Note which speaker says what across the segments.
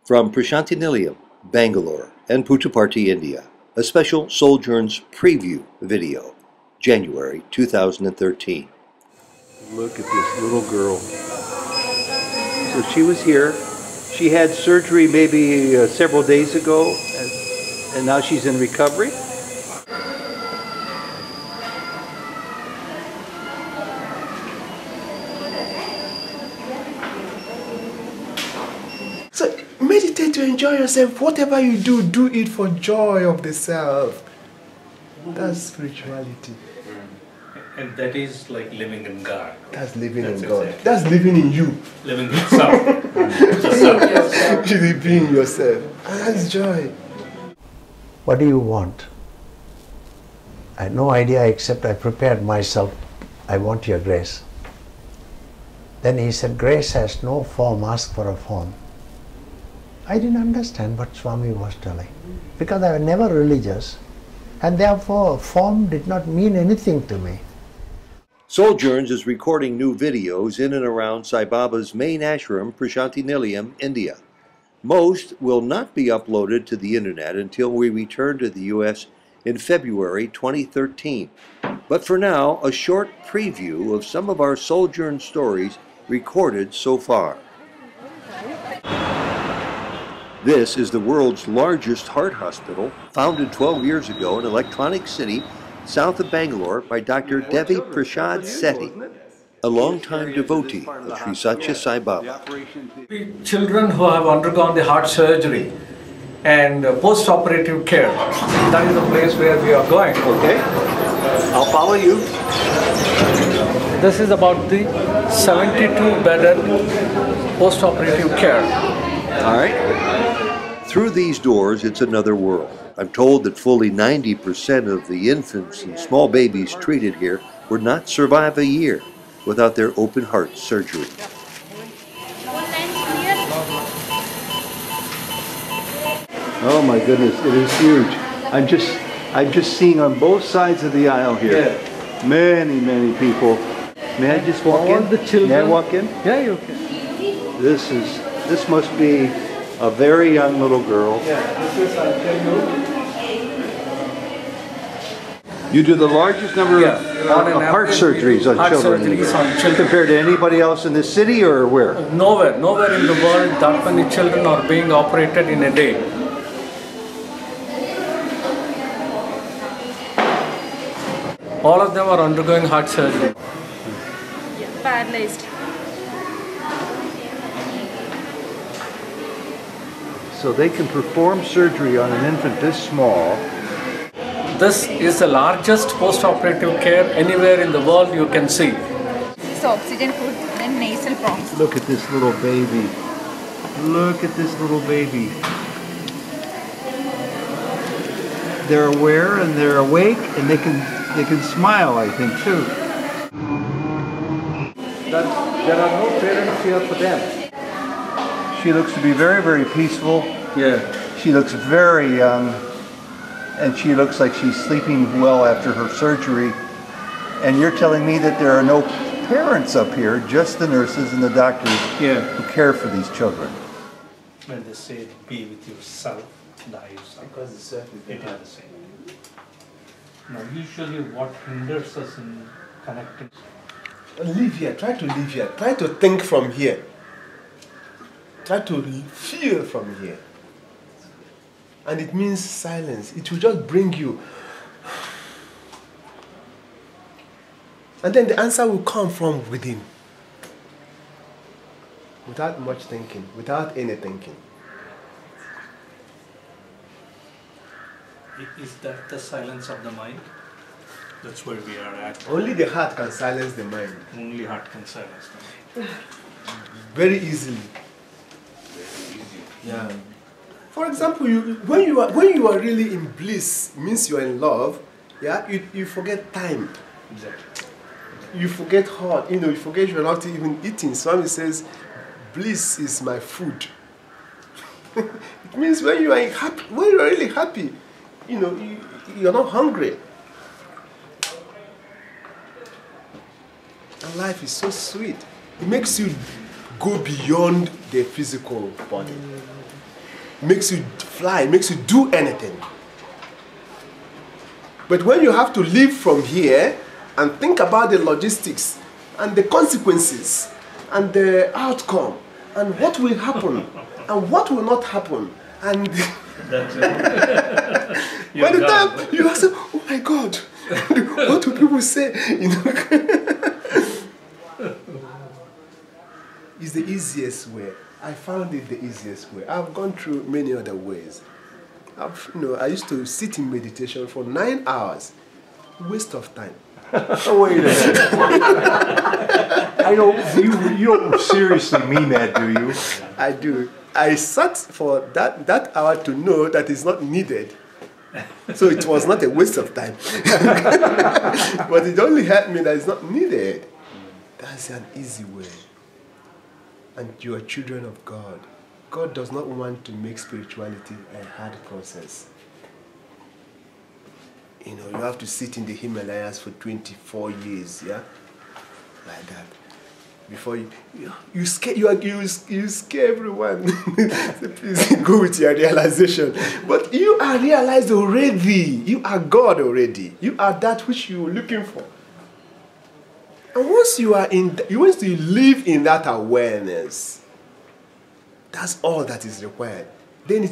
Speaker 1: From PRASANTHI, Bangalore, and Puttaparthi, India, a special Souljourns preview video, January 2013.
Speaker 2: Look at this little girl. So she was here. She had surgery maybe several days ago, and now she's in recovery.
Speaker 3: So meditate to enjoy yourself. Whatever you do, do it for joy of the self. That's spirituality.
Speaker 4: And that is like living in God.
Speaker 3: That's living in
Speaker 4: Exactly.
Speaker 3: God. That's living in you.
Speaker 4: Living in yourself.
Speaker 3: Actually being yourself. And that's joy.
Speaker 5: What do you want? I had no idea except I prepared myself. I want your grace. Then he said, grace has no form, ask for a form. I didn't understand what Swami was telling because I was never religious and therefore form did not mean anything to me.
Speaker 1: Souljourns is recording new videos in and around Sai Baba's main ashram, PRASANTHI, India. Most will not be uploaded to the internet until we return to the U.S. in February 2013. But for now, a short preview of some of our Souljourn stories recorded so far. This is the world's largest heart hospital, founded 12 years ago in Electronic City, south of Bangalore, by Dr. Devi Shetty, a longtime devotee of Sri Satya Sai Baba.
Speaker 4: Children who have undergone the heart surgery and post-operative care. That is the place where we are going.
Speaker 2: Okay, I'll follow you.
Speaker 4: This is about the 72-bedded post-operative care.
Speaker 1: All right. Through these doors, it's another world. I'm told that fully 90% of the infants and small babies treated here would not survive a year without their open heart surgery.
Speaker 2: Oh my goodness, it is huge. I'm just seeing on both sides of the aisle here.
Speaker 4: Yeah.
Speaker 2: Many people. May I just walk in?
Speaker 4: The children.
Speaker 2: May I walk in?
Speaker 4: Yeah, you can.
Speaker 2: This must be a very young little girl.
Speaker 4: Yeah, this is, I'll tell you.
Speaker 2: You do the largest number of heart surgeries on children compared to anybody else in the city or where?
Speaker 4: Nowhere in the world that many children are being operated in a day. All of them are undergoing heart surgery.
Speaker 6: Yeah, paralyzed.
Speaker 2: So they can perform surgery on an infant this small.
Speaker 4: This is the largest post-operative care anywhere in the world you can see.
Speaker 6: So oxygen food, then nasal prongs.
Speaker 2: Look at this little baby. Look at this little baby. They're aware and they're awake and they can smile, I think, too. There are no parents here for them. She looks to be very peaceful.
Speaker 4: Yeah.
Speaker 2: She looks very young, and she looks like she's sleeping well after her surgery. And you're telling me that there are no parents up here, just the nurses and the doctors who care for these children.
Speaker 4: When they say be with yourself, die yourself.
Speaker 3: Because it's
Speaker 4: It is the same. Now, usually what hinders us in connecting?
Speaker 3: Live here. Try to live here. Try to think from here. Try to feel from here. And it means silence. It will just bring you. And then the answer will come from within. Without much thinking. Without any thinking.
Speaker 4: Is that the silence of the mind? That's where we are at.
Speaker 3: Only the heart can silence the mind.
Speaker 4: Only heart can silence the mind.
Speaker 3: Very easily. Yeah. For example, when you are really in bliss, it means you are in love. Yeah, you forget time.
Speaker 4: Exactly.
Speaker 3: You forget heart. You forget you are not even eating. Swami says, bliss is my food. It means when you are happy, when you are really happy, you are not hungry. And life is so sweet. It makes you go beyond the physical body. makes you fly, makes you do anything. But when you have to leave from here and think about the logistics and the consequences and the outcome and what will happen and what will not happen, and by the time you ask, oh my God, what do people say? You know, it's the easiest way. I found it the easiest way. I've gone through many other ways. I used to sit in meditation for 9 hours. Waste of time.
Speaker 2: Wait a minute. You don't seriously mean that, do you?
Speaker 3: I do. I sat for that hour to know that it's not needed. So it was not a waste of time. But it only helped me that it's not needed. That's an easy way. And you are children of God. God does not want to make spirituality a hard process. You know, you have to sit in the Himalayas for 24 years, yeah? Like that. Before you scare everyone. So please go with your realization. But you are realized already. You are God already. You are that which you are looking for. And once you live in that awareness, that's all that is required. Then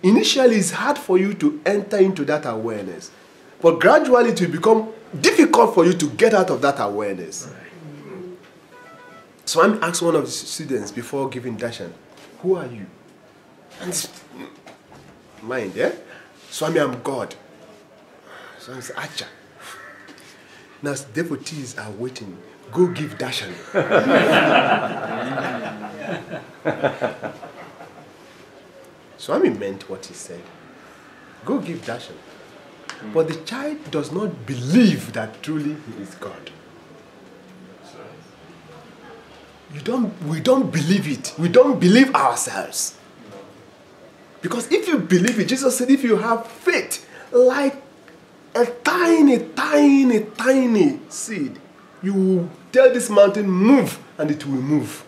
Speaker 3: initially it's hard for you to enter into that awareness. But gradually it will become difficult for you to get out of that awareness. Right. So I asked one of the students before giving darshan, who are you? And mind, yeah? Swami, I'm God. So I said, Acha. Now devotees are waiting. Go give darshan. Swami meant what he said. Go give darshan. But the child does not believe that truly he is God. We don't believe it. We don't believe ourselves. Because if you believe it, Jesus said, if you have faith like a tiny, tiny, tiny seed, you will tell this mountain, move, and it will move.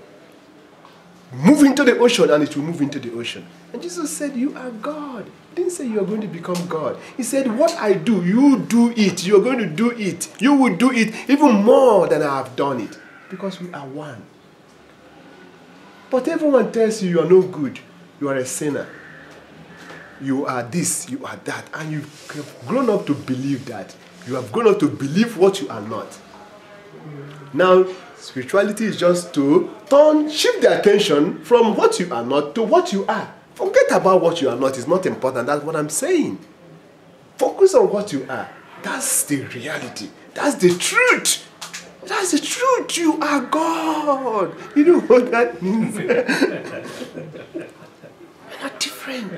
Speaker 3: Move into the ocean, and it will move into the ocean. And Jesus said, you are God. He didn't say you are going to become God. He said, what I do, you do it. You are going to do it. You will do it even more than I have done it. Because we are one. But everyone tells you are no good. You are a sinner. You are this, you are that. And you've grown up to believe that. You have grown up to believe what you are not. Now, spirituality is just to shift the attention from what you are not to what you are. Forget about what you are not. It's not important. That's what I'm saying. Focus on what you are. That's the reality. That's the truth. That's the truth. You are God. You know what that means? We're not different.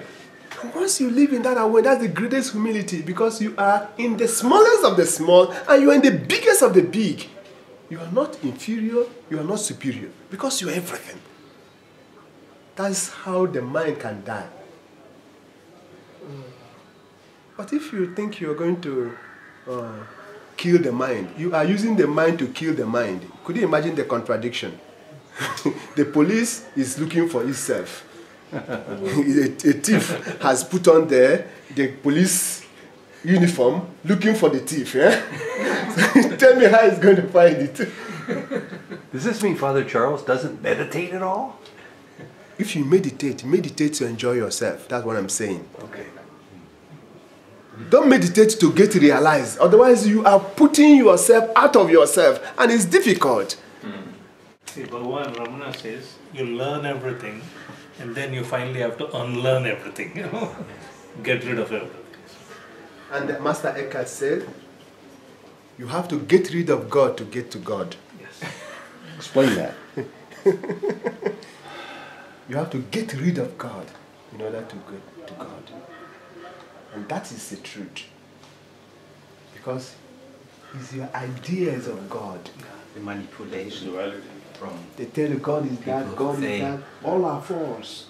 Speaker 3: And once you live in that way, that's the greatest humility, because you are in the smallest of the small and you are in the biggest of the big. You are not inferior, you are not superior, because you are everything. That's how the mind can die. But if you think you are going to kill the mind, you are using the mind to kill the mind. Could you imagine the contradiction? The police is looking for itself. A thief has put on the police uniform looking for the thief. Yeah? Tell me how he's going to find it.
Speaker 2: Does this mean Father Charles doesn't meditate at all?
Speaker 3: If you meditate to enjoy yourself. That's what I'm saying.
Speaker 2: Okay.
Speaker 3: Don't meditate to get realized. Otherwise, you are putting yourself out of yourself, and it's difficult.
Speaker 4: See, Bhagavan Ramana says, you learn everything, and then you finally have to unlearn everything, you know, get rid of everything.
Speaker 3: And Master Eckhart said, you have to get rid of God to get to God.
Speaker 4: Yes.
Speaker 2: Explain that.
Speaker 3: You have to get rid of God in order to get to God. And that is the truth. Because it's your ideas of God.
Speaker 5: The manipulation.
Speaker 3: They tell you God is that, God is that. All are false.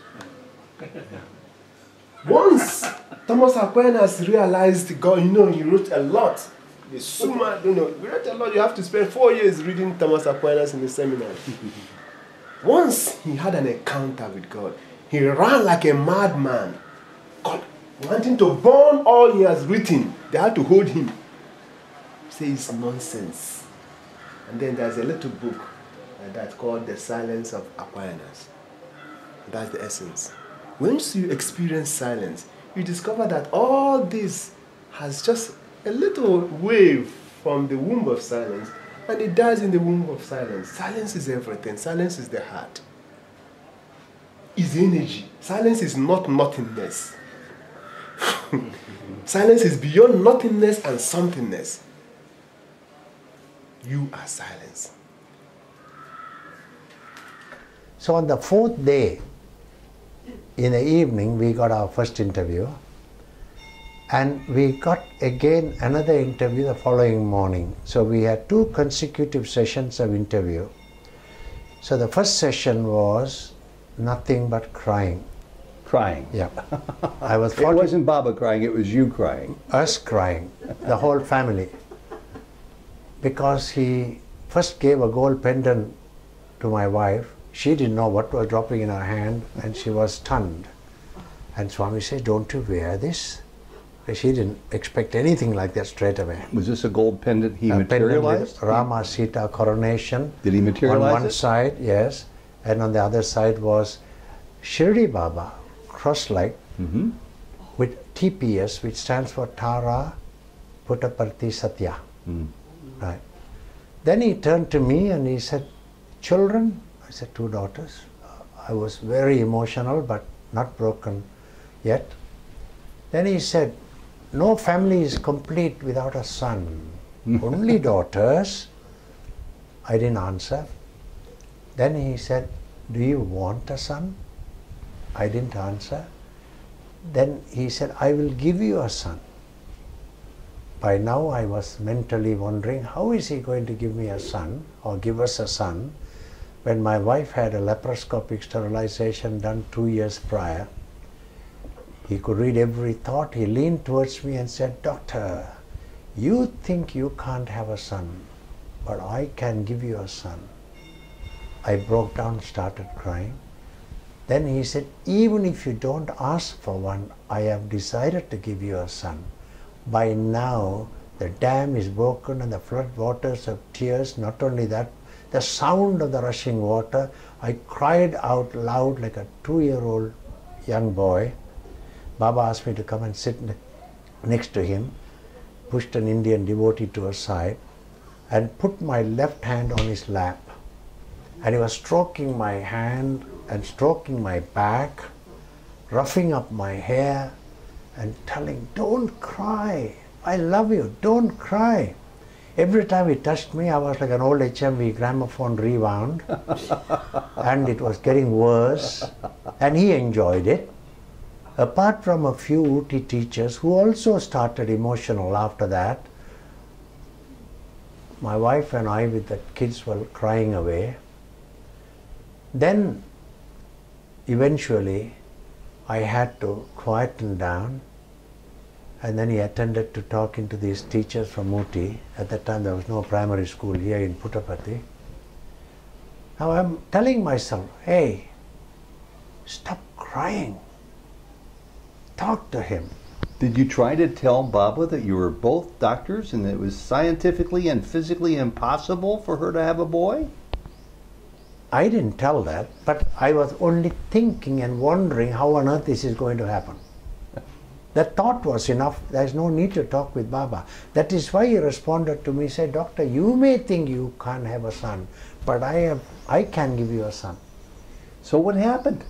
Speaker 3: Once Thomas Aquinas realized God, he wrote a lot. The Summa, he wrote a lot. You have to spend 4 years reading Thomas Aquinas in the seminary. Once he had an encounter with God, He ran like a madman, wanting to burn all he has written. They had to hold him. Say it's nonsense. And then there's a little book that's called The Silence of Aquinas. That's the essence. Once you experience silence, you discover that all this has just a little wave from the womb of silence, and it dies in the womb of silence. Silence is everything. Silence is the heart. Is energy. Silence is not nothingness. Silence is beyond nothingness and somethingness. You are silence.
Speaker 5: So on the fourth day, in the evening, we got our first interview, and we got again another interview the following morning. So we had 2 consecutive sessions of interview. So the first session was nothing but crying.
Speaker 1: Crying.
Speaker 5: Yeah. I was
Speaker 1: It wasn't Baba crying, it was you crying.
Speaker 5: us crying, the whole family. Because he first gave a gold pendant to my wife. She didn't know what was dropping in her hand, and she was stunned. And Swami said, "Don't you wear this?" She didn't expect anything like that straight away.
Speaker 1: Was this a gold pendant he
Speaker 5: A
Speaker 1: materialized?
Speaker 5: pendant with Rama Sita coronation.
Speaker 1: Did he materialize
Speaker 5: On one
Speaker 1: it?
Speaker 5: side, yes, and on the other side was Shirdi Baba, cross-like, with TPS, which stands for Tara Puttaparthi Satya. Right. Then he turned to me and he said, "Children?" I said, 2 daughters. I was very emotional, but not broken yet. Then he said, "No family is complete without a son. Only daughters." I didn't answer. Then he said, "Do you want a son?" I didn't answer. Then he said, "I will give you a son." By now I was mentally wondering, how is he going to give me a son or give us a son when my wife had a laparoscopic sterilization done 2 years prior? He could read every thought. He leaned towards me and said, "Doctor, you think you can't have a son, but I can give you a son." I broke down, started crying. Then he said, "Even if you don't ask for one, I have decided to give you a son. By now, the dam is broken and the flood waters of tears. Not only that, the sound of the rushing water." I cried out loud like a 2-year-old young boy. Baba asked me to come and sit next to him, pushed an Indian devotee to his side, and put my left hand on his lap. And he was stroking my hand and stroking my back, roughing up my hair, and telling, "Don't cry, I love you, don't cry." Every time he touched me, I was like an old HMV gramophone rewound, and it was getting worse, and he enjoyed it. Apart from a few Uti teachers who also started emotional after that, my wife and I with the kids were crying away. Then, eventually, I had to quieten down, and then he attended to talking to these teachers from Uti. At that time there was no primary school here in Puttaparthi. Now I'm telling myself, "Hey, stop crying. Talk to him."
Speaker 1: Did you try to tell Baba that you were both doctors and it was scientifically and physically impossible for her to have a boy?
Speaker 5: I didn't tell that, but I was only thinking and wondering how on earth this is going to happen. That thought was enough. There's no need to talk with Baba. That is why he responded to me, said, "Doctor, you may think you can't have a son, but I can give you a son."
Speaker 1: So what happened?